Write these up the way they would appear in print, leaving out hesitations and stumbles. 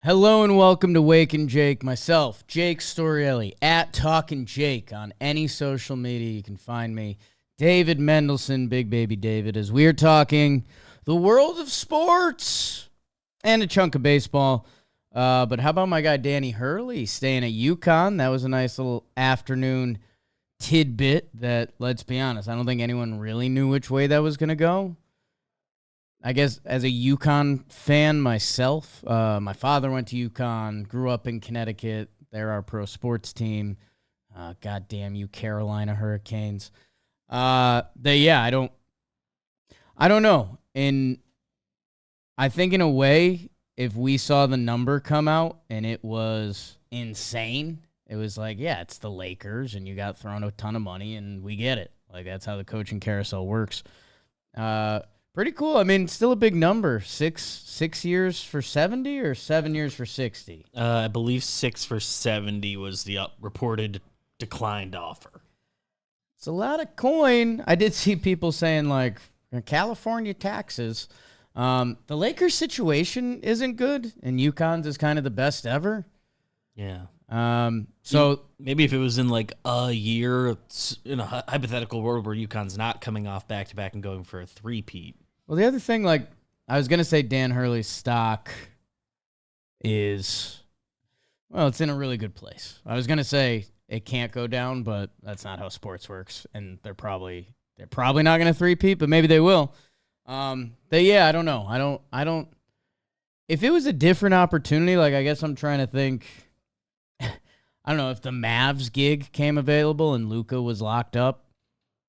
Hello and welcome to Wake and Jake. Myself, Jake Storielli, at Talkin' Jake on any social media. You can find me, David Mendelson, Big Baby David, as we're talking the world of sports and a chunk of baseball. But how about my guy Danny Hurley staying at UConn? That was a nice little afternoon tidbit that, let's be honest, I don't think anyone really knew which way that was going to go. I guess as a UConn fan myself, my father went to UConn, grew up in Connecticut. They're our pro sports team. God damn you, Carolina Hurricanes. I don't know. I think in a way, if we saw the number come out and it was insane, it was like, yeah, it's the Lakers and you got thrown a ton of money and we get it. Like, that's how the coaching carousel works. Pretty cool. I mean, still a big number. Six years for 70 or 7 years for 60? I believe 6 for 70 was the reported declined offer. It's a lot of coin. I did see people saying, like, California taxes. The Lakers situation isn't good, and UConn's is kind of the best ever. Yeah. So maybe if it was in like a year, in a hypothetical world where UConn's not coming off back-to-back and going for a three-peat. Well, the other thing, like, I was going to say Dan Hurley's stock is, well, it's in a really good place. I was going to say it can't go down, but that's not how sports works, and they're probably not going to three-peat, but maybe they will. Yeah, I don't know. I don't. If it was a different opportunity, like, I guess I'm trying to think. I don't know, if the Mavs gig came available and Luka was locked up,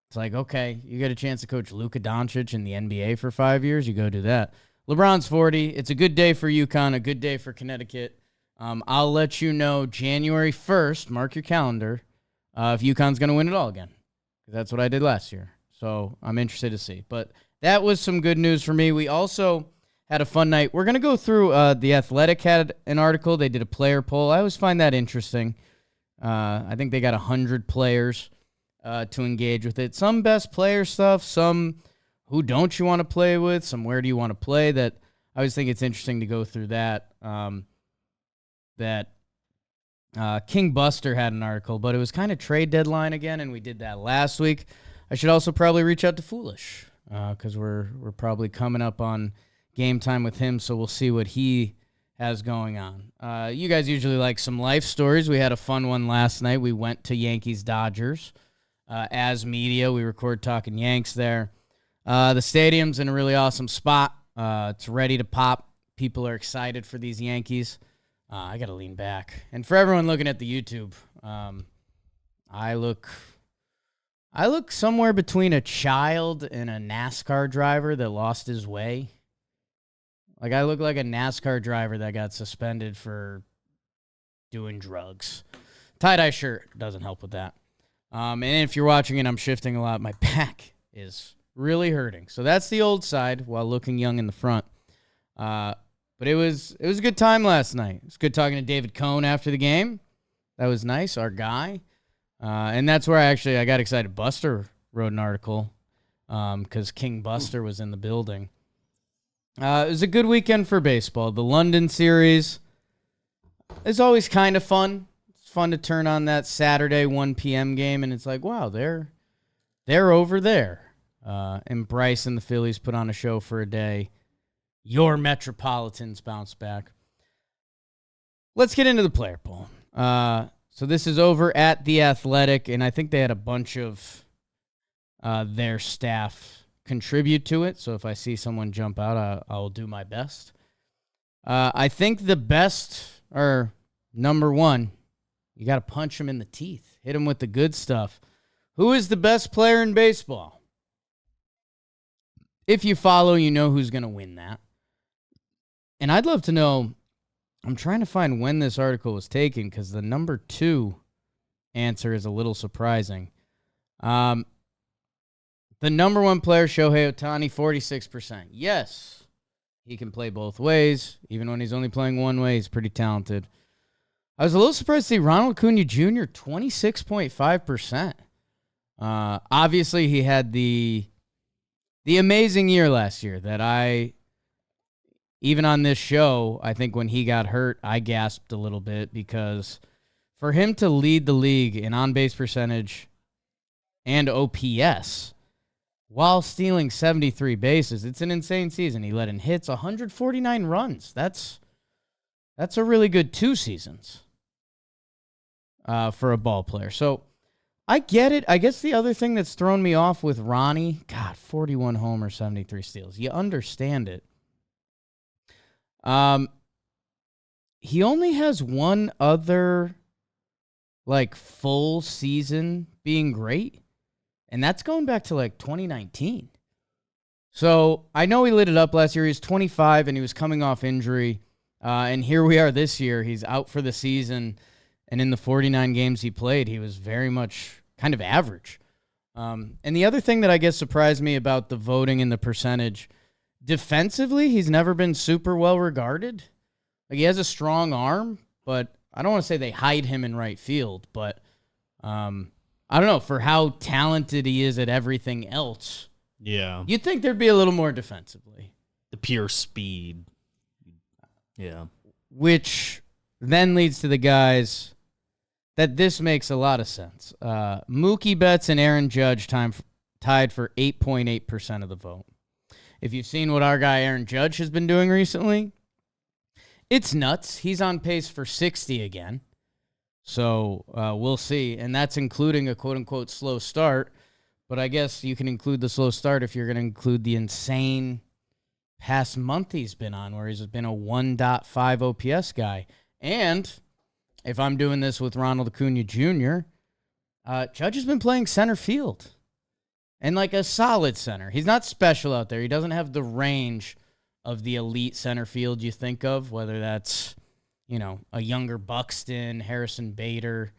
it's like, okay, you get a chance to coach Luka Doncic in the NBA for 5 years, you go do that. LeBron's 40. It's a good day for UConn, a good day for Connecticut. I'll let you know January 1st, mark your calendar, if UConn's going to win it all again. That's what I did last year. So I'm interested to see. But that was some good news for me. We also had a fun night. We're going to go through The Athletic had an article. They did a player poll. I always find that interesting. I think they got 100 players to engage with it. Some best player stuff, some who don't you want to play with, some where do you want to play. That I always think it's interesting to go through that. King Buster had an article, but it was kind of trade deadline again, and we did that last week. I should also probably reach out to Foolish because we're probably coming up on game time with him, so we'll see what he has going on. You guys usually like some life stories. We had a fun one last night. We went to Yankees-Dodgers. As media, we record Talking Yanks there. The stadium's in a really awesome spot. It's ready to pop. People are excited for these Yankees. I got to lean back. And for everyone looking at the YouTube, I look somewhere between a child and a NASCAR driver that lost his way. Like, I look like a NASCAR driver that got suspended for doing drugs. Tie-dye shirt doesn't help with that. And if you're watching it, I'm shifting a lot. My back is really hurting. So that's the old side while looking young in the front. But it was a good time last night. It was good talking to David Cohn after the game. That was nice, our guy. And that's where I got excited. Buster wrote an article because King Buster was in the building. It was a good weekend for baseball. The London series is always kind of fun. It's fun to turn on that Saturday 1 p.m. game, and it's like, wow, they're over there. And Bryce and the Phillies put on a show for a day. Your Metropolitans bounce back. Let's get into the player poll. So this is over at The Athletic, and I think they had a bunch of their staff contribute to it, so if I see someone jump out, I'll do my best. I think the best, or number one, you got to punch him in the teeth. Hit him with the good stuff. Who is the best player in baseball? If you follow, you know who's going to win that. And I'd love to know, I'm trying to find when this article was taken because the number 2 answer is a little surprising. The number 1 player, Shohei Ohtani, 46%. Yes, he can play both ways. Even when he's only playing one way, he's pretty talented. I was a little surprised to see Ronald Acuna Jr., 26.5%. Obviously, he had the amazing year last year that even on this show, I think when he got hurt, I gasped a little bit because for him to lead the league in on-base percentage and OPS while stealing 73 bases, it's an insane season. He led in hits, 149 runs. That's a really good 2 seasons for a ball player. So I get it. I guess the other thing that's thrown me off with Ronnie, God, 41 homers, 73 steals. You understand it. He only has one other full season being great, and that's going back to 2019. So I know he lit it up last year. He was 25 and he was coming off injury. And here we are this year. He's out for the season, and in the 49 games he played, he was very much kind of average. And the other thing that I guess surprised me about the voting and the percentage, defensively, he's never been super well regarded. He has a strong arm, but I don't want to say they hide him in right field, but I don't know, for how talented he is at everything else. Yeah. You'd think there'd be a little more defensively. The pure speed. Yeah. Which then leads to the guys that this makes a lot of sense. Mookie Betts and Aaron Judge tied for 8.8% of the vote. If you've seen what our guy Aaron Judge has been doing recently, it's nuts. He's on pace for 60 again. So we'll see. And that's including a quote-unquote slow start. But I guess you can include the slow start if you're going to include the insane past month he's been on, where he's been a 1.5 OPS guy. And if I'm doing this with Ronald Acuna Jr., Judge has been playing center field. And a solid center. He's not special out there. He doesn't have the range of the elite center field you think of, whether that's, a younger Buxton, Harrison Bader,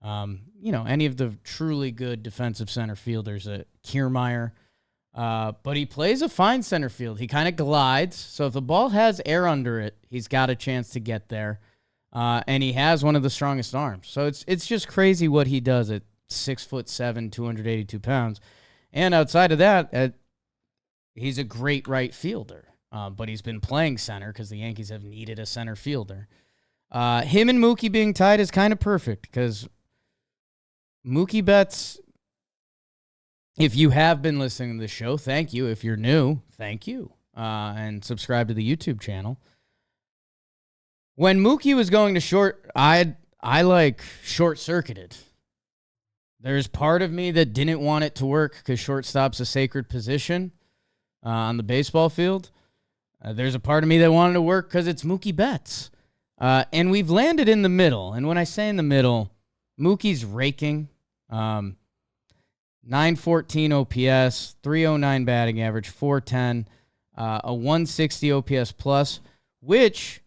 any of the truly good defensive center fielders at Kiermaier. But he plays a fine center field. He kind of glides. So if the ball has air under it, he's got a chance to get there. And he has one of the strongest arms. So it's just crazy what he does at 6'7", 282 pounds. And outside of that, he's a great right fielder. But he's been playing center because the Yankees have needed a center fielder. Him and Mookie being tied is kind of perfect because Mookie Betts, if you have been listening to the show, thank you. If you're new, thank you. And subscribe to the YouTube channel. When Mookie was going to short, I short-circuited. There's part of me that didn't want it to work because shortstop's a sacred position on the baseball field. There's a part of me that wanted to work because it's Mookie Betts. And we've landed in the middle. And when I say in the middle, Mookie's raking. 914 OPS, 309 batting average, 410, a 160 OPS plus, which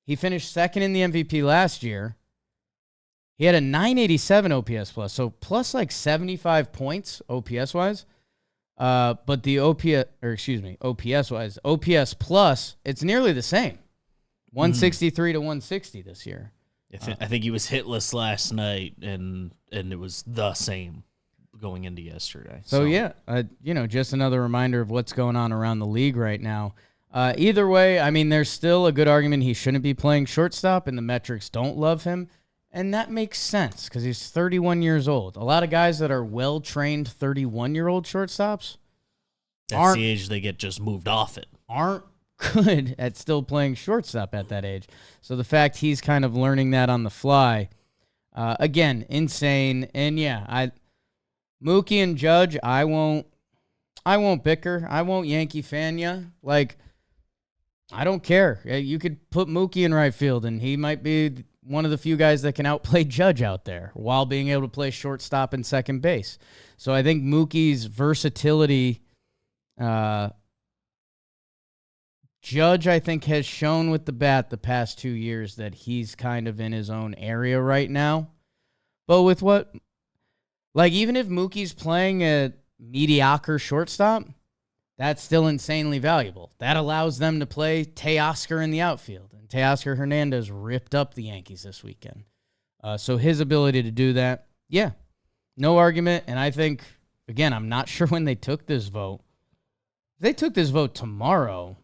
he finished second in the MVP last year. He had a 987 OPS plus, so plus 75 points OPS-wise. But the OPS-wise, OPS plus, it's nearly the same. 163 to 160 this year. I think he was hitless last night, and it was the same going into yesterday. So yeah, just another reminder of what's going on around the league right now. Either way, I mean, there's still a good argument he shouldn't be playing shortstop, and the metrics don't love him. And that makes sense because he's 31 years old. A lot of guys that are well-trained 31-year-old shortstops that's the age they get just moved off it. Aren't good at still playing shortstop at that age. So the fact he's kind of learning that on the fly, again, insane. And yeah, Mookie and Judge, I won't bicker. I won't Yankee fan ya. I don't care. You could put Mookie in right field, and he might be one of the few guys that can outplay Judge out there while being able to play shortstop and second base. So I think Mookie's versatility, Judge, I think, has shown with the bat the past 2 years that he's kind of in his own area right now. But with even if Mookie's playing a mediocre shortstop, that's still insanely valuable. That allows them to play Teoscar in the outfield. And Teoscar Hernandez ripped up the Yankees this weekend. So his ability to do that, yeah, no argument. And I think, again, I'm not sure when they took this vote. If they took this vote tomorrow,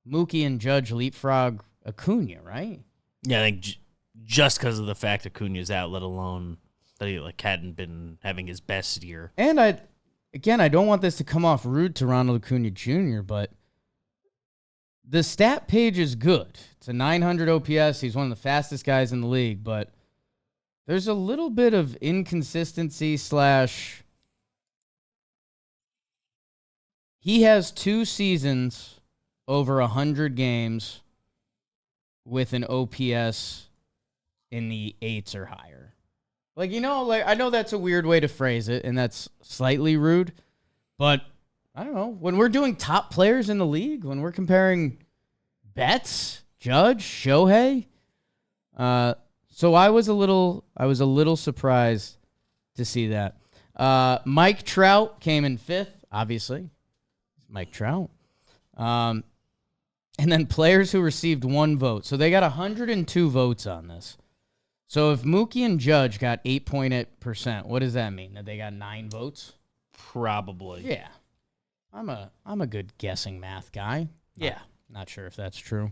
Mookie and Judge leapfrog Acuna, right? Yeah, I think just because of the fact Acuna's out, let alone that he hadn't been having his best year. And I don't want this to come off rude to Ronald Acuna Jr., but the stat page is good. It's a 900 OPS. He's one of the fastest guys in the league, but there's a little bit of inconsistency / he has 2 seasons over 100 games with an OPS in the 8s or higher. I know that's a weird way to phrase it, and that's slightly rude, but I don't know. When we're doing top players in the league, when we're comparing Betts, Judge, Shohei, so I was a little surprised to see that. Mike Trout came in 5th, obviously. Mike Trout. And then players who received 1 vote. So they got 102 votes on this. So if Mookie and Judge got 8.8%, what does that mean? That they got 9 votes? Probably. Yeah. I'm a good guessing math guy. Yeah. Not sure if that's true.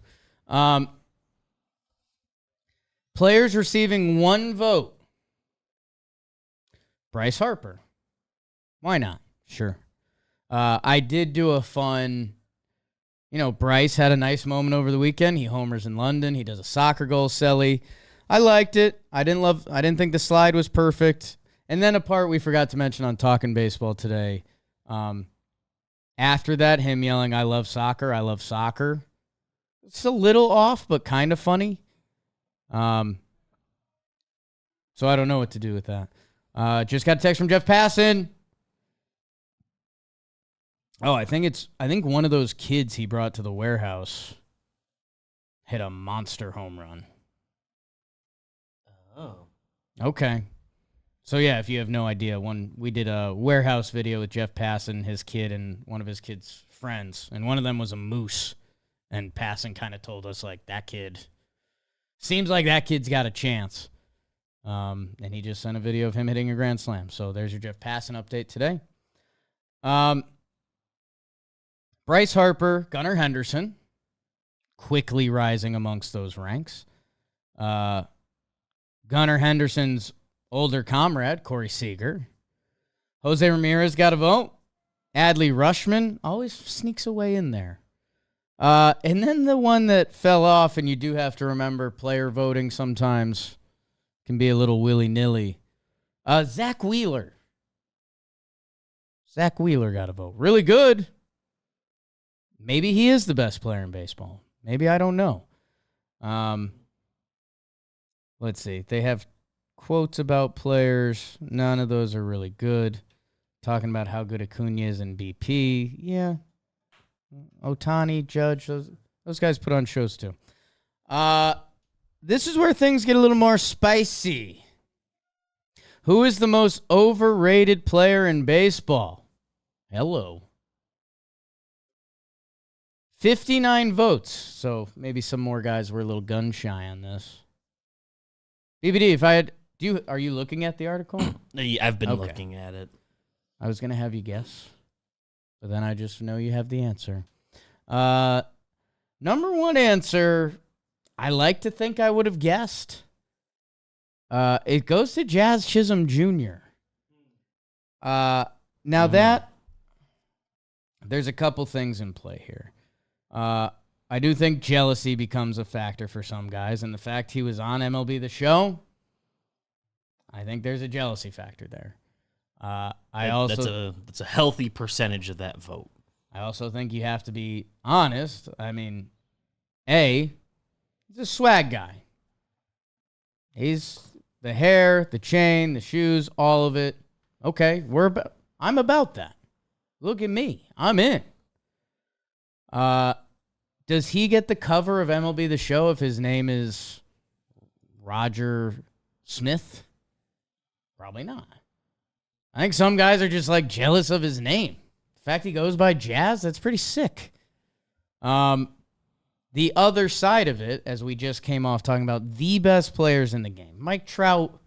Players receiving 1 vote. Bryce Harper. Why not? Sure. I did do a fun, Bryce had a nice moment over the weekend. He homers in London. He does a soccer goal, Selly. I liked it. I didn't think the slide was perfect. And then a part we forgot to mention on Talking Baseball today. After that, him yelling, I love soccer. I love soccer. It's a little off, but kind of funny. So I don't know what to do with that. Just got a text from Jeff Passan. Oh, I think one of those kids he brought to the warehouse hit a monster home run. Oh. Okay. So yeah, if you have no idea, we did a warehouse video with Jeff Passan, his kid, and one of his kid's friends, and one of them was a moose. And Passan kind of told us that kid seems like that kid's got a chance. And he just sent a video of him hitting a grand slam. So there's your Jeff Passan update today. Bryce Harper, Gunnar Henderson, quickly rising amongst those ranks. Gunnar Henderson's older comrade, Corey Seager. Jose Ramirez got a vote. Adley Rutschman always sneaks away in there. And then the one that fell off, and you do have to remember player voting sometimes can be a little willy-nilly. Zach Wheeler. Zach Wheeler got a vote. Really good. Maybe he is the best player in baseball. Maybe, I don't know. Let's see. They have quotes about players. None of those are really good. Talking about how good Acuna is in BP. Yeah. Ohtani, Judge, those guys put on shows too. This is where things get a little more spicy. Who is the most overrated player in baseball? Hello. 59 votes. So maybe some more guys were a little gun shy on this. BBD, are you looking at the article? I've been looking at it. I was going to have you guess, but then I just know you have the answer. Number 1 answer, I like to think I would have guessed. It goes to Jazz Chisholm Jr. There's a couple things in play here. I do think jealousy becomes a factor for some guys, and the fact he was on MLB The Show, I think there's a jealousy factor there. That's a healthy percentage of that vote. I also think you have to be honest. I mean, he's a swag guy. He's the hair, the chain, the shoes, all of it. Okay, I'm about that. Look at me. I'm in. Does he get the cover of MLB The Show if his name is Roger Smith? Probably not. I think some guys are just jealous of his name. The fact he goes by Jazz, that's pretty sick. The other side of it, as we just came off talking about the best players in the game, Mike Trout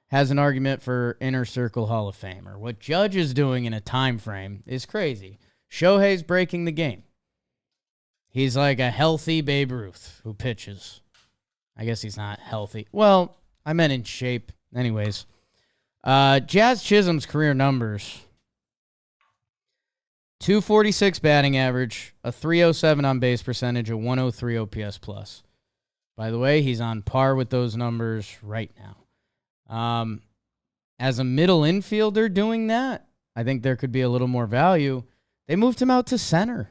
has an argument for Inner Circle Hall of Famer. What Judge is doing in a time frame is crazy. Shohei's breaking the game. He's like a healthy Babe Ruth who pitches. I guess he's not healthy. Well, I meant in shape. Anyways, Jazz Chisholm's career numbers: 246 batting average, a 307 on base percentage, a 103 OPS plus. By the way, he's on par with those numbers right now. As a middle infielder doing that, I think there could be a little more value. They moved him out to center.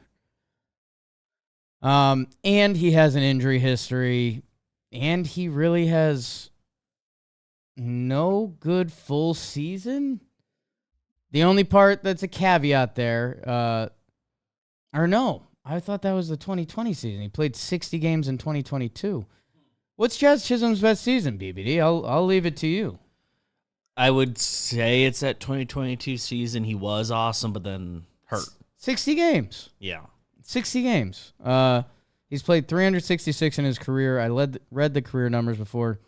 And he has an injury history, and he really has no good full season. The only part that's a caveat there, or no, I thought that was the 2020 season. He played 60 games in 2022. What's Jazz Chisholm's best season, BBD? I'll leave it to you. I would say it's that 2022 season. He was awesome, but then hurt. 60 games. Yeah. 60 games. He's played 366 in his career. I read the career numbers before.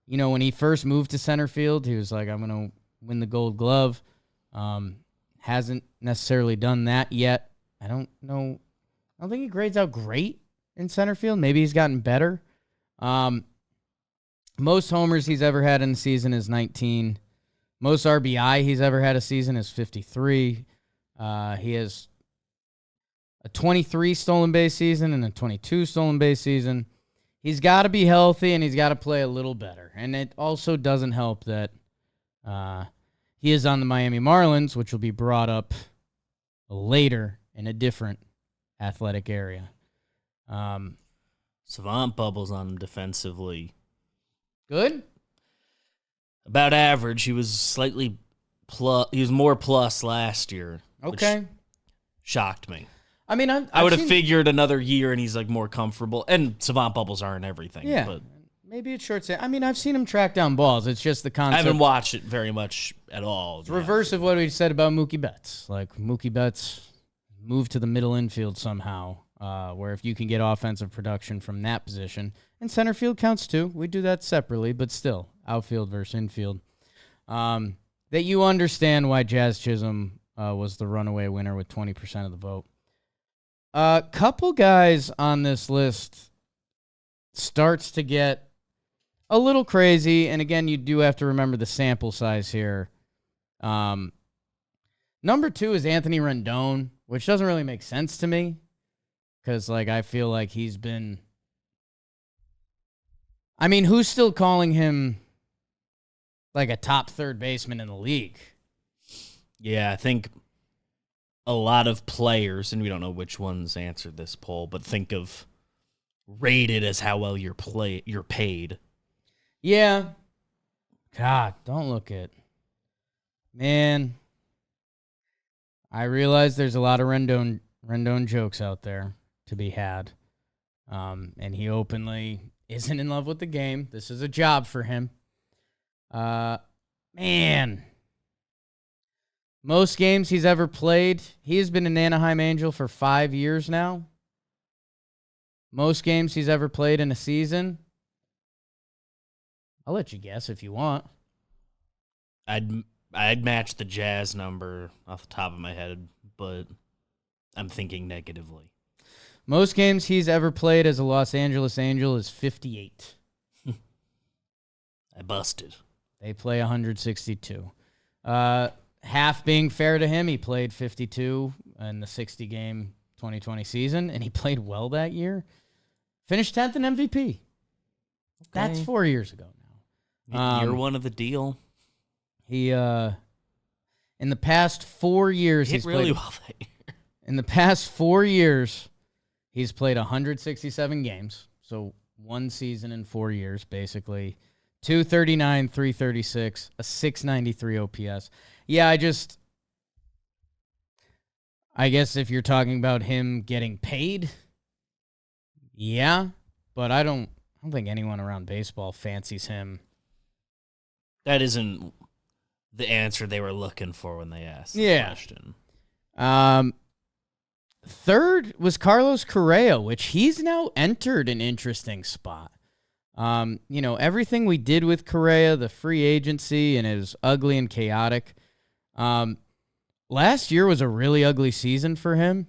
You know, when he first moved to center field, he was like, I'm going to win the Gold Glove. Hasn't necessarily done that yet. I don't know. I don't think he grades out great in center field. Maybe he's gotten better. Most homers he's ever had in the season is 19. Most RBI he's ever had a season is 53. He has a 23 stolen base season and a 22 stolen base season. He's got to be healthy, and he's got to play a little better. And it also doesn't help that he is on the Miami Marlins, which will be brought up later in a different athletic area. Savant bubbles on him defensively. Good? About average. He was slightly plus. He was more plus last year. Okay. Which shocked me. I mean, I would have figured another year and he's like more comfortable. And Savant bubbles aren't everything. Yeah. But maybe it's short. I mean, I've seen him track down balls. It's just the concept. I haven't watched it very much at all. It's reverse of what we said about Mookie Betts. Like, Mookie Betts moved to the middle infield somehow, where if you can get offensive production from that position, and center field counts too. We do that separately, but still, outfield versus infield. That you understand why Jazz Chisholm was the runaway winner with 20% of the vote. A couple guys on this list starts to get a little crazy, and again, you do have to remember the sample size here. Number 2 is Anthony Rendon, which doesn't really make sense to me because, like, I feel like he's been. I mean, who's still calling him like a top third baseman in the league? Yeah, I think a lot of players, and we don't know which ones answered this poll, but think of rated as how well you're paid. Yeah. God, don't look at. Man, I realize there's a lot of Rendon jokes out there to be had. And he openly isn't in love with the game. This is a job for him. Man. Most games he's ever played, he has been an Anaheim Angel for 5 years now. Most games he's ever played in a season. I'll let you guess if you want. I'd match the Jazz number off the top of my head, but I'm thinking negatively. Most games he's ever played as a Los Angeles Angel is 58. I busted. They play 162. Half being fair to him, he played 52 in the 60-game 2020 season, and he played well that year. Finished 10th in MVP. Okay. That's 4 years ago now. Year one of the deal. He, in the past 4 years, he's really well that year. In the past 4 years, he's played 167 games. So one season in 4 years, basically. 239, 336, a 693 OPS. Yeah, I guess if you're talking about him getting paid, yeah, but I don't think anyone around baseball fancies him. That isn't the answer they were looking for when they asked the question. Third was Carlos Correa, which he's now entered an interesting spot. Everything we did with Correa, the free agency, and it was ugly and chaotic. Last year was a really ugly season for him.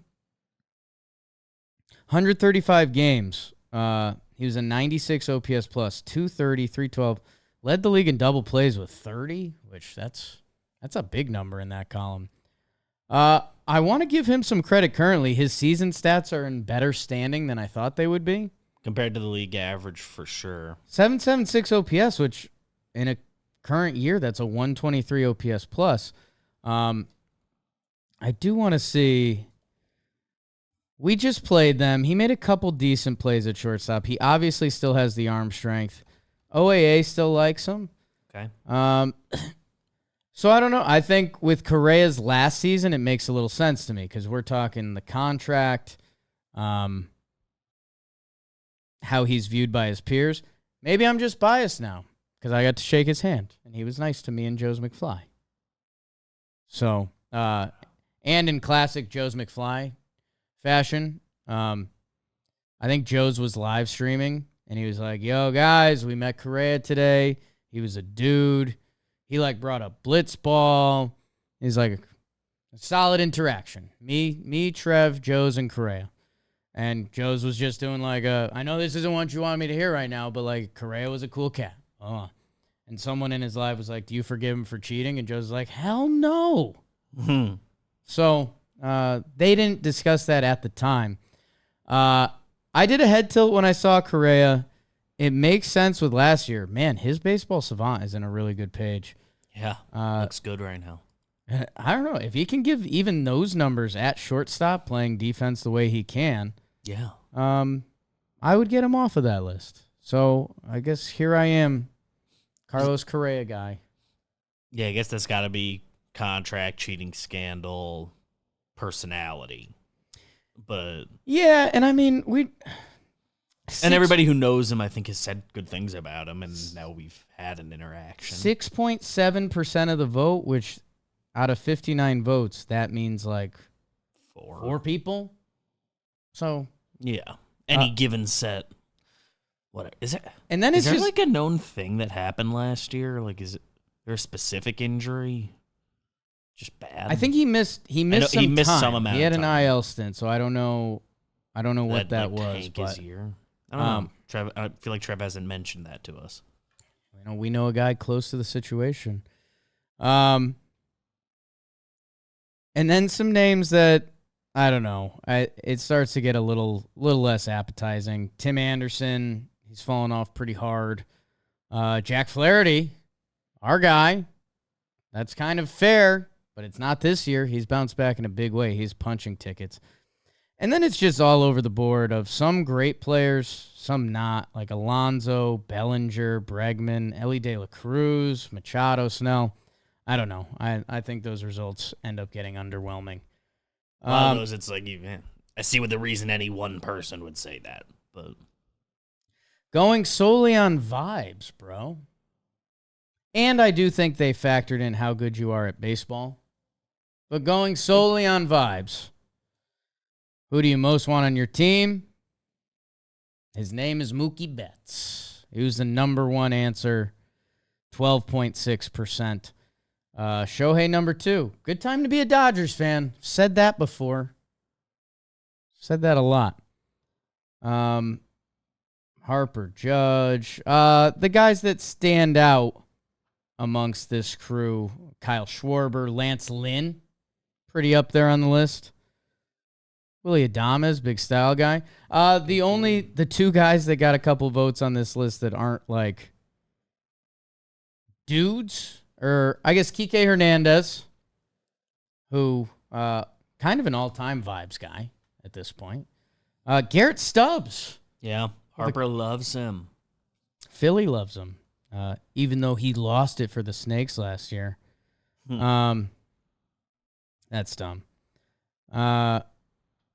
135 games. He was a 96 OPS plus, 230, 312. Led the league in double plays with 30, which that's a big number in that column. I want to give him some credit currently. His season stats are in better standing than I thought they would be. Compared to the league average, for sure. 776 OPS, which in a current year, that's a 123 OPS plus. I do want to see. We just played them. He made a couple decent plays at shortstop. He obviously still has the arm strength. OAA still likes him. Okay. So I don't know. I think with Correa's last season, it makes a little sense to me because we're talking the contract, how he's viewed by his peers. Maybe I'm just biased now because I got to shake his hand, and he was nice to me in Joe's McFly. So, and in classic Joe's McFly fashion, I think Joe's was live streaming, and he was like, yo, guys, we met Correa today. He was a dude. He, brought a blitz ball. He's like a solid interaction. Me, Trev, Joe's, and Correa. And Joe's was just doing I know this isn't what you want me to hear right now, but, Correa was a cool cat. Oh. And someone in his live was like, do you forgive him for cheating? And Joe's like, hell no. Mm-hmm. So they didn't discuss that at the time. I did a head tilt when I saw Correa. It makes sense with last year. Man, his Baseball Savant is in a really good page. Yeah, looks good right now. I don't know. If he can give even those numbers at shortstop playing defense the way he can, yeah, I would get him off of that list. So I guess here I am, Carlos Correa guy. Yeah, I guess that's got to be contract, cheating scandal, personality. But yeah, and I mean, and everybody who knows him, I think, has said good things about him, and now we've had an interaction. 6.7% of the vote, which out of 59 votes, that means four people. So yeah, any given set. What is it? And then is there just a known thing that happened last year? Is there a specific injury? Just bad. I think he missed. He missed some amount. He had of an time. IL stint, so I don't know. What that was. Tank but his year. I don't know. Trev, I feel like Trev hasn't mentioned that to us. we know a guy close to the situation. And then some names that I don't know. It starts to get a little less appetizing. Tim Anderson, he's fallen off pretty hard. Jack Flaherty, our guy. That's kind of fair, but it's not this year. He's bounced back in a big way. He's punching tickets. And then it's just all over the board of some great players, some not, like Alonso, Bellinger, Bregman, Ellie De La Cruz, Machado, Snell. I don't know. I think those results end up getting underwhelming. A lot of those, it's I see what the reason any one person would say that, but going solely on vibes, bro. And I do think they factored in how good you are at baseball. But going solely on vibes. Who do you most want on your team? His name is Mookie Betts. He was the number one answer, 12.6%. Shohei, number 2. Good time to be a Dodgers fan. Said that before. Said that a lot. Harper, Judge. The guys that stand out amongst this crew, Kyle Schwarber, Lance Lynn, pretty up there on the list. Willie Adames, big style guy. The two guys that got a couple votes on this list that aren't dudes, or I guess Kike Hernandez, who kind of an all-time vibes guy at this point. Garrett Stubbs. Yeah, Harper loves him. Philly loves him, even though he lost it for the Snakes last year. That's dumb.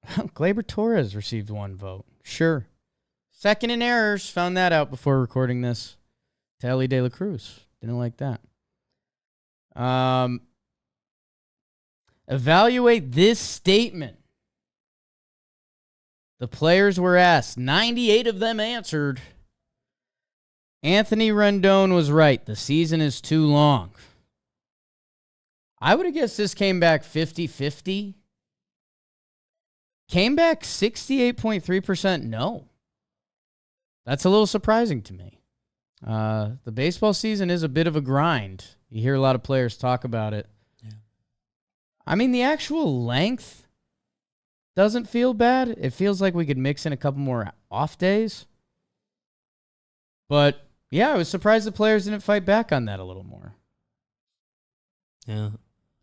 Gleyber Torres received 1 vote. Sure. Second in errors. Found that out before recording this. To Ellie De La Cruz. Didn't like that. Evaluate this statement. The players were asked. 98 of them answered. Anthony Rendon was right. The season is too long. I would have guessed this came back 50-50. Came back 68.3% no. That's a little surprising to me. The baseball season is a bit of a grind. You hear a lot of players talk about it. Yeah. I mean, the actual length doesn't feel bad. It feels like we could mix in a couple more off days. But, yeah, I was surprised the players didn't fight back on that a little more. Yeah.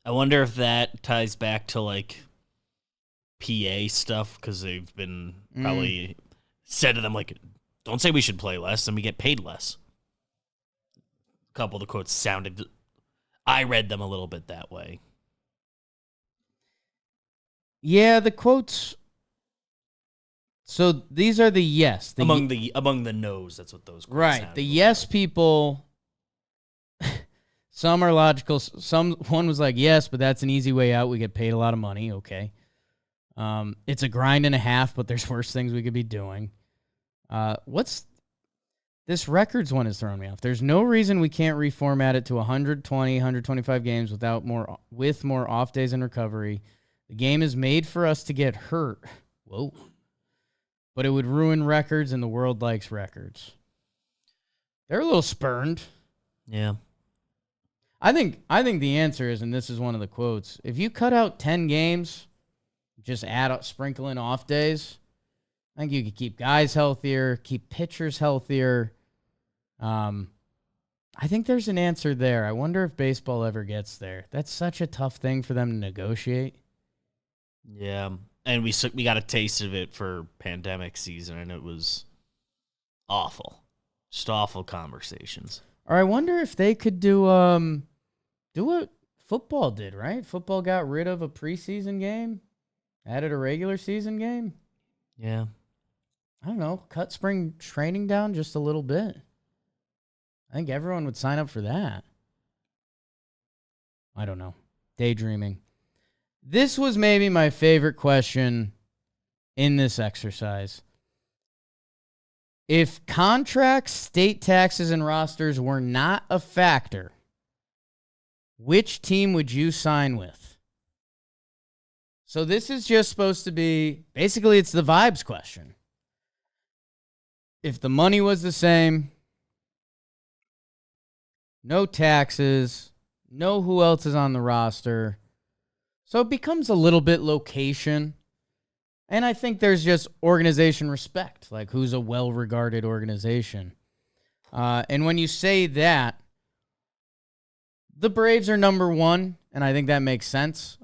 I wonder if that ties back to, like, PA stuff, because they've been probably said to them, like, don't say we should play less, and we get paid less. A couple of the quotes sounded, I read them a little bit that way. Yeah, the quotes. So these are the yes. Among the no's, that's what those quotes right. The yes people. Some are logical. One was like, yes, but that's an easy way out. We get paid a lot of money. Okay. It's a grind and a half, but there's worse things we could be doing. What's this records one is throwing me off. There's no reason we can't reformat it to 120, 125 games with more off days and recovery. The game is made for us to get hurt. Whoa. But it would ruin records, and the world likes records. They're a little spurned. Yeah. I think the answer is, and this is one of the quotes, if you cut out 10 games, just sprinkle in off days, I think you could keep guys healthier, keep pitchers healthier. I think there's an answer there. I wonder if baseball ever gets there. That's such a tough thing for them to negotiate. Yeah, and we got a taste of it for pandemic season, and it was awful. Just awful conversations. Or I wonder if they could do what football did, right? Football got rid of a preseason game, added a regular season game. Yeah. I don't know, cut spring training down just a little bit. I think everyone would sign up for that. I don't know. Daydreaming. This was maybe my favorite question in this exercise. If contracts, state taxes, and rosters were not a factor, which team would you sign with? So this is just supposed to be, basically it's the vibes question. If the money was the same, no taxes, no who else is on the roster. So it becomes a little bit location. And I think there's just organization respect, like who's a well-regarded organization. And when you say that, the Braves are number one, and I think that makes sense.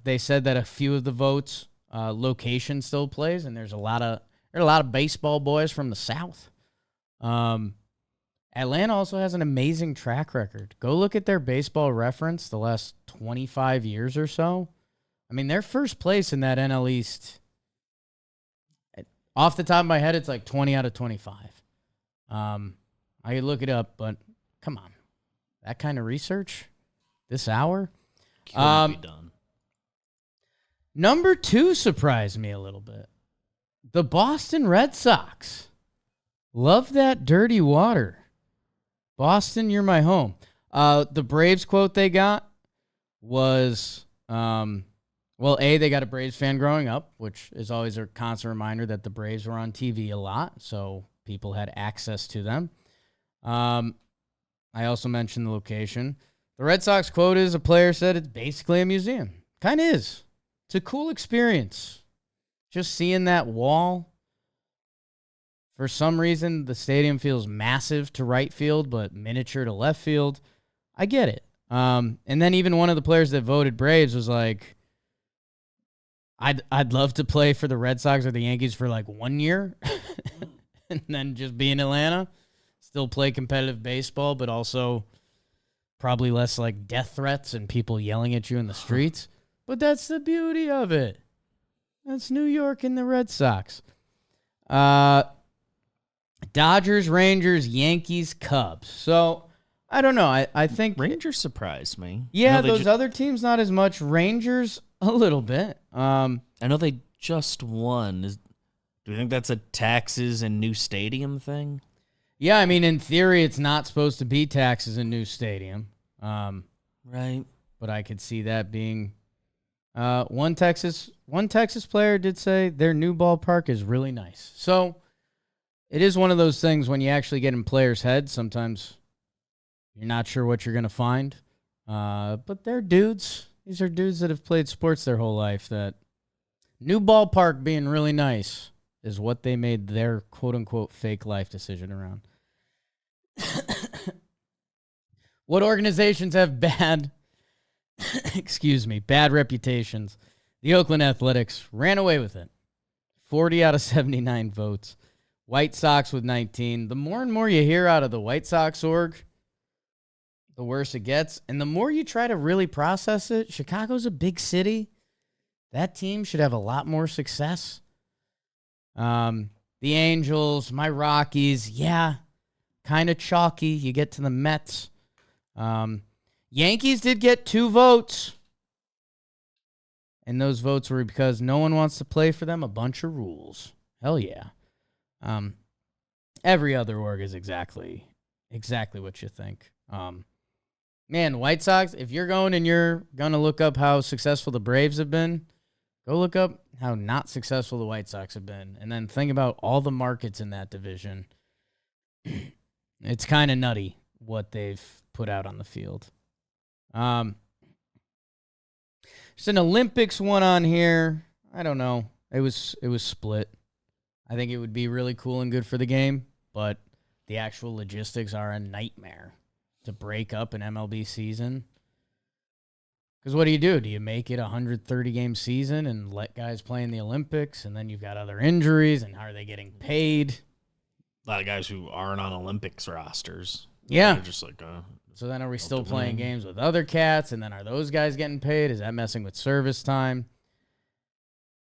They said that a few of the votes, location still plays, and there are a lot of baseball boys from the South. Atlanta also has an amazing track record. Go look at their baseball reference the last 25 years or so. I mean, they're first place in that NL East. Off the top of my head, it's like 20 out of 25. I could look it up, but come on. That kind of research this hour? Couldn't be done. Number 2 surprised me a little bit. The Boston Red Sox. Love that dirty water. Boston, you're my home. The Braves quote they got was, they got a Braves fan growing up, which is always a constant reminder that the Braves were on TV a lot, so people had access to them. I also mentioned the location. The Red Sox quote is, a player said it's basically a museum. Kind of is. It's a cool experience. Just seeing that wall. For some reason, the stadium feels massive to right field, but miniature to left field. I get it. And then even one of the players that voted Braves was like, I'd love to play for the Red Sox or the Yankees for like 1 year and then just be in Atlanta, still play competitive baseball, but also probably less like death threats and people yelling at you in the streets. But that's the beauty of it. That's New York and the Red Sox. Dodgers, Rangers, Yankees, Cubs. So, I don't know. I think Rangers surprised me. Yeah, those other teams not as much. Rangers a little bit. I know they just won. Do you think that's a taxes and new stadium thing? Yeah, I mean, in theory, it's not supposed to be taxes and new stadium. Right. But I could see that being One Texas player did say their new ballpark is really nice. So it is one of those things when you actually get in players' heads, sometimes you're not sure what you're going to find. But they're dudes. These are dudes that have played sports their whole life. That new ballpark being really nice is what they made their quote-unquote fake life decision around. What organizations have bad reputations? The Oakland Athletics ran away with it. 40 out of 79 votes. White Sox with 19. The more and more you hear out of the White Sox org, the worse it gets. And the more you try to really process it, Chicago's a big city. That team should have a lot more success. The Angels, my Rockies, yeah, kind of chalky. You get to the Mets. Yankees did get 2 votes. And those votes were because no one wants to play for them a bunch of rules. Hell yeah. Every other org is exactly what you think. Man, White Sox, if you're going and you're going to look up how successful the Braves have been, go look up how not successful the White Sox have been. And then think about all the markets in that division. It's kind of nutty what they've put out on the field. There's an Olympics one on here. I don't know. It was split. I think it would be really cool and good for the game, but the actual logistics are a nightmare to break up an MLB season. Because what do? Do you make it a 130-game season and let guys play in the Olympics, and then you've got other injuries, and how are they getting paid? A lot of guys who aren't on Olympics rosters. Yeah. They're just like, so then are we still playing games with other cats, and then are those guys getting paid? Is that messing with service time?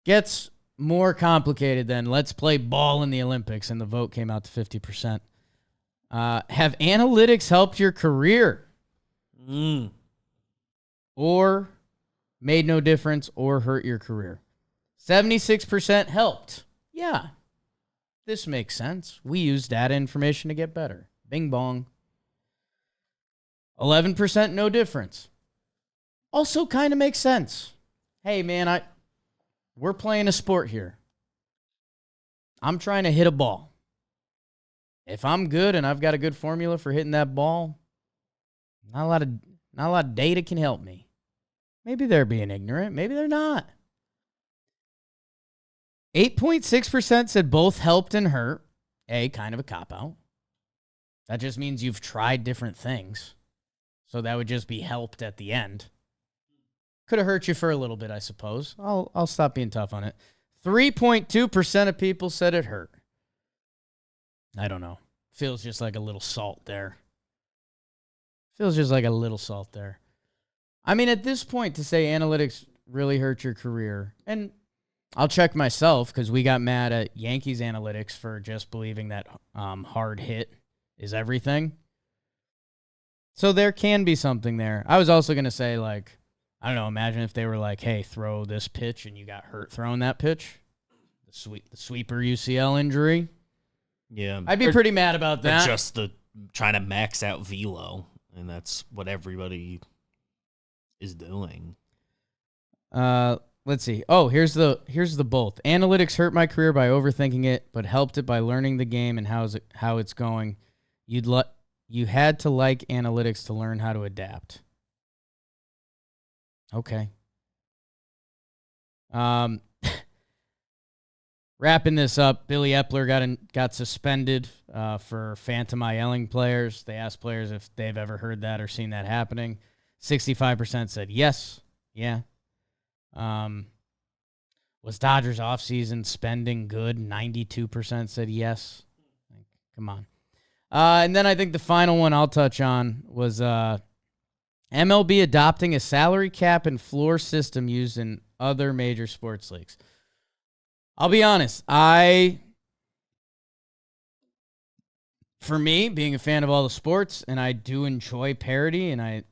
Gets more complicated than let's play ball in the Olympics, and the vote came out to 50%. Have analytics helped your career? Or made no difference or hurt your career? 76% helped. Yeah. This makes sense. We use data information to get better. Bing bong. 11% no difference. Also kind of makes sense. Hey, man, we're playing a sport here. I'm trying to hit a ball. If I'm good and I've got a good formula for hitting that ball, not a lot of data can help me. Maybe they're being ignorant. Maybe they're not. 8.6% said both helped and hurt. Kind of a cop-out. That just means you've tried different things. So that would just be helped at the end. Could have hurt you for a little bit, I suppose. I'll stop being tough on it. 3.2% of people said it hurt. I don't know. Feels just like a little salt there. I mean, at this point, to say analytics really hurt your career, and I'll check myself because we got mad at Yankees analytics for just believing that hard hit is everything. So there can be something there. I was also going to say, like, I don't know, imagine if they were like, hey, throw this pitch and you got hurt throwing that pitch. The sweeper UCL injury. Yeah. I'd be pretty mad about that. Or just the trying to max out velo, and that's what everybody is doing. Let's see. Oh, here's the both. Analytics hurt my career by overthinking it, but helped it by learning the game and how it's going. You had to like analytics to learn how to adapt. Okay. Wrapping this up, Billy Epler got suspended for phantom-yelling players. They asked players if they've ever heard that or seen that happening. 65% said yes. Yeah. Was Dodgers offseason spending good? 92% said yes. Come on. And then I think the final one I'll touch on was MLB adopting a salary cap and floor system used in other major sports leagues. I'll be honest. For me, being a fan of all the sports, and I do enjoy parody, and I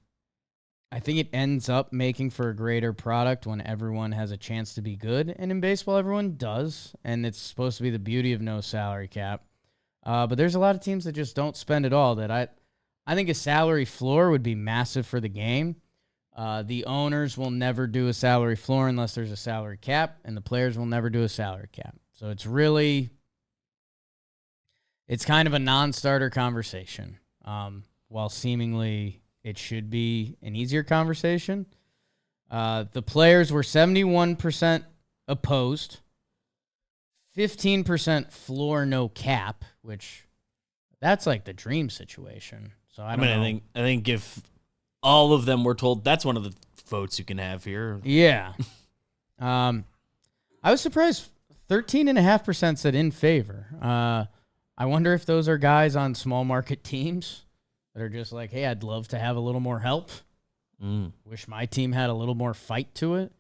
think it ends up making for a greater product when everyone has a chance to be good. And in baseball, everyone does. And it's supposed to be the beauty of no salary cap. But there's a lot of teams that just don't spend at all. That I think a salary floor would be massive for the game. The owners will never do a salary floor unless there's a salary cap, and the players will never do a salary cap. So it's kind of a non-starter conversation, while seemingly it should be an easier conversation. The players were 71% opposed, 15% floor no cap, which that's like the dream situation. So I don't know. I think if all of them were told, that's one of the votes you can have here. Yeah. I was surprised 13.5% said in favor. I wonder if those are guys on small market teams that are just like, hey, I'd love to have a little more help. Wish my team had a little more fight to it.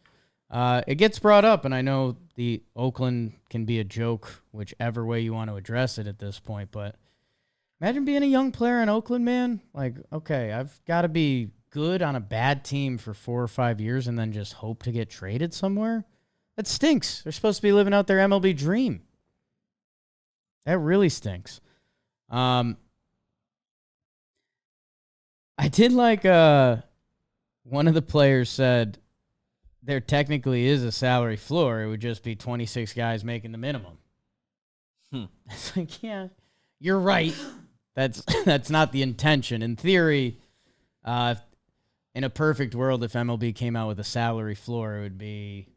It gets brought up, and I know the Oakland can be a joke whichever way you want to address it at this point, but imagine being a young player in Oakland, man. Like, okay, I've got to be good on a bad team for 4 or 5 years and then just hope to get traded somewhere. That stinks. They're supposed to be living out their MLB dream. That really stinks. I did like one of the players said there technically is a salary floor. It would just be 26 guys making the minimum. It's like, yeah, you're right. That's not the intention. In theory, in a perfect world, if MLB came out with a salary floor, it would be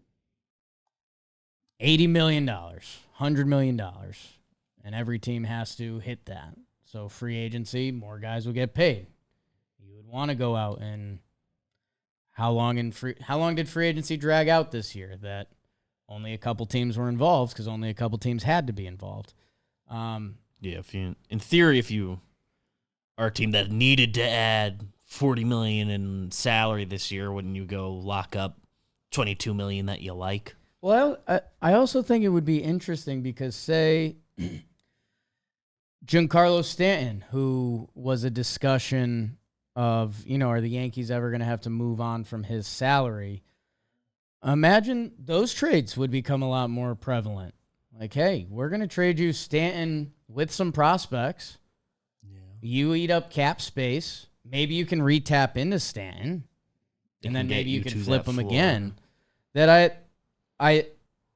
$80 million, $100 million, and every team has to hit that. So free agency, more guys will get paid. You would want to go out and how long did free agency drag out this year? That only a couple teams were involved because only a couple teams had to be involved. Yeah, in theory, if you are a team that needed to add $40 million in salary this year, wouldn't you go lock up $22 million that you like? Well, I also think it would be interesting because, say, Giancarlo Stanton, who was a discussion of, are the Yankees ever going to have to move on from his salary? Imagine those trades would become a lot more prevalent. Like, hey, we're going to trade you Stanton with some prospects. Yeah. You eat up cap space. Maybe you can re-tap into Stanton, and then maybe you can flip him again. That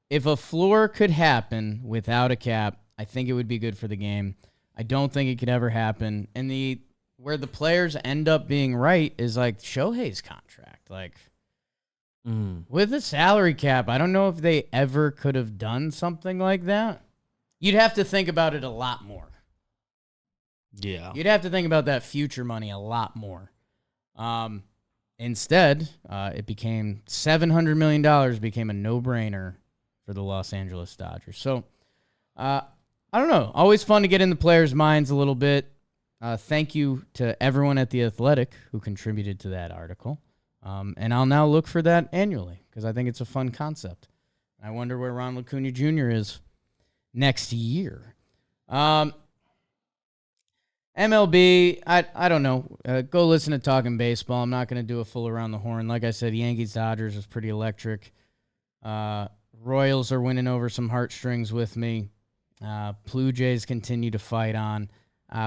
if a floor could happen without a cap, I think it would be good for the game. I don't think it could ever happen. And where the players end up being right is like Shohei's contract. Like, with a salary cap, I don't know if they ever could have done something like that. You'd have to think about it a lot more. Yeah. You'd have to think about that future money a lot more. Instead, it became $700 million became a no-brainer for the Los Angeles Dodgers. So, I don't know. Always fun to get in the players' minds a little bit. Thank you to everyone at The Athletic who contributed to that article. And I'll now look for that annually because I think it's a fun concept. I wonder where Ron Acuna Jr. is next year. MLB, I don't know. Go listen to Talking Baseball. I'm not going to do a full around the horn. Like I said, Yankees-Dodgers was pretty electric. Royals are winning over some heartstrings with me. Blue Jays continue to fight on.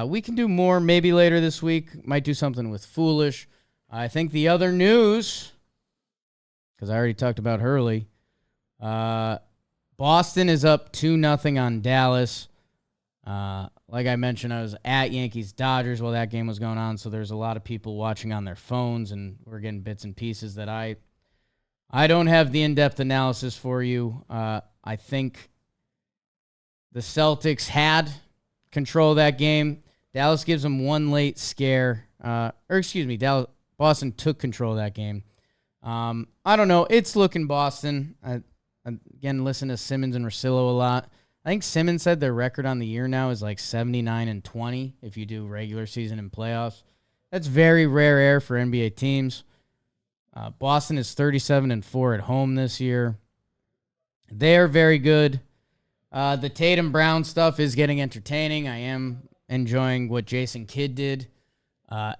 We can do more maybe later this week. Might do something with Foolish. I think the other news, because I already talked about Hurley, Boston is up 2-0 on Dallas. Like I mentioned, I was at Yankees-Dodgers while that game was going on, so there's a lot of people watching on their phones, and we're getting bits and pieces that I don't have the in-depth analysis for you. I think the Celtics had control of that game. Dallas gives them one late scare. Boston took control of that game. I don't know. It's looking Boston. Again, listen to Simmons and Russillo a lot. I think Simmons said their record on the year now is like 79-20 if you do regular season and playoffs. That's very rare air for NBA teams. Boston is 37-4 at home this year. They're very good. The Tatum Brown stuff is getting entertaining. I am enjoying what Jason Kidd did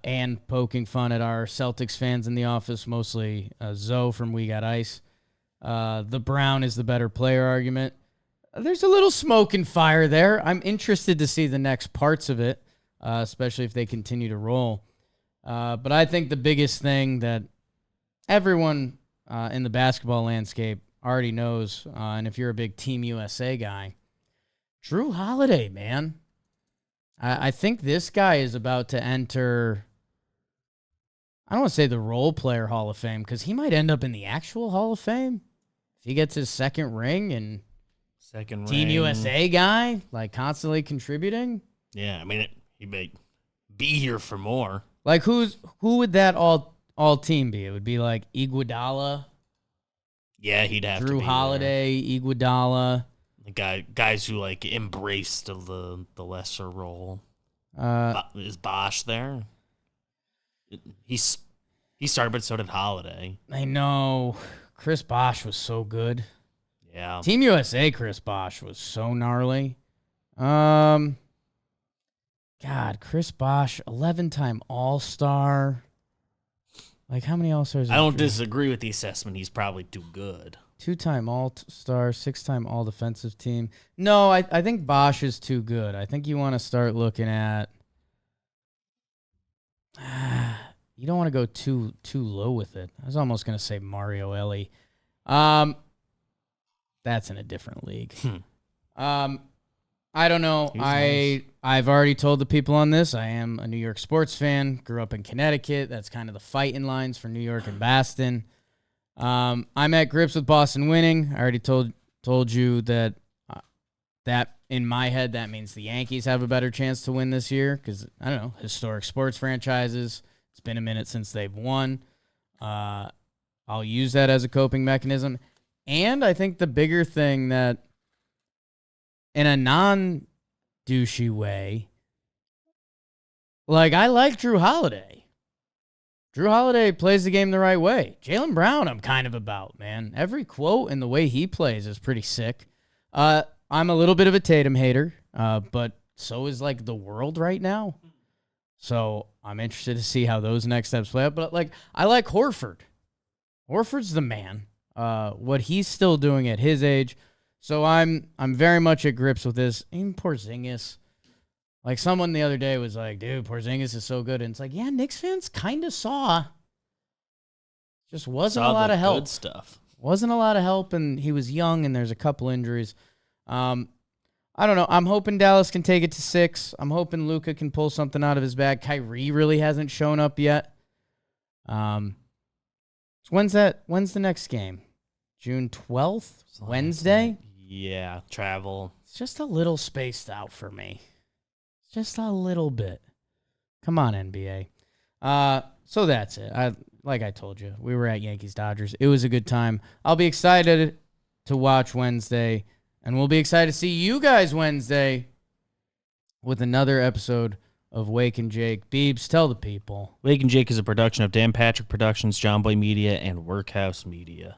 and poking fun at our Celtics fans in the office, mostly Zoe from We Got Ice. The Brown is the better player argument. There's a little smoke and fire there. I'm interested to see the next parts of it, especially if they continue to roll. But I think the biggest thing that everyone in the basketball landscape already knows, and if you're a big Team USA guy, Drew Holiday, man. I think this guy is about to enter, I don't want to say the role player Hall of Fame, because he might end up in the actual Hall of Fame if he gets his second ring and Team USA guy, like constantly contributing. Yeah, I mean, he may be here for more. Like, who would that all team be? It would be like Iguodala. Yeah, he'd have to be Drew Holiday, Iguodala. The guys who like embraced the lesser role. Is Bosch there? He started, but so did Holiday. I know. Chris Bosh was so good. Yeah. Team USA Chris Bosh was so gnarly. God, Chris Bosh, 11-time All-Star. Like, how many All-Stars? I don't disagree with the assessment. He's probably too good. 2-time All-Star, 6-time All-Defensive Team. No, I think Bosh is too good. I think you want to start looking at... You don't want to go too low with it. I was almost going to say Mario Ellie. That's in a different league. I don't know. I've already told the people on this. I am a New York sports fan. Grew up in Connecticut. That's kind of the fighting lines for New York and Boston. I'm at grips with Boston winning. I already told you that that in my head that means the Yankees have a better chance to win this year because I don't know, historic sports franchises. It's been a minute since they've won. I'll use that as a coping mechanism. And I think the bigger thing that, in a non-douchey way, like, I like Drew Holiday. Drew Holiday plays the game the right way. Jaylen Brown, I'm kind of about, man. Every quote and the way he plays is pretty sick. I'm a little bit of a Tatum hater, but so is, like, the world right now. So I'm interested to see how those next steps play out. But, like, I like Horford. Horford's the man. What he's still doing at his age. So I'm very much at grips with this. Even Porzingis. Like, someone the other day was like, dude, Porzingis is so good. And it's like, yeah, Knicks fans kind of saw. Just wasn't a lot of help. Good stuff. Wasn't a lot of help, and he was young, and there's a couple injuries. I don't know. I'm hoping Dallas can take it to 6. I'm hoping Luka can pull something out of his bag. Kyrie really hasn't shown up yet. So when's the next game? June 12th? Wednesday? Yeah, travel. It's just a little spaced out for me. Just a little bit. Come on, NBA. So that's it. Like I told you, we were at Yankees-Dodgers. It was a good time. I'll be excited to watch Wednesday, and we'll be excited to see you guys Wednesday with another episode of Wake and Jake. Beebs, tell the people. Wake and Jake is a production of Dan Patrick Productions, John Boy Media, and Workhouse Media.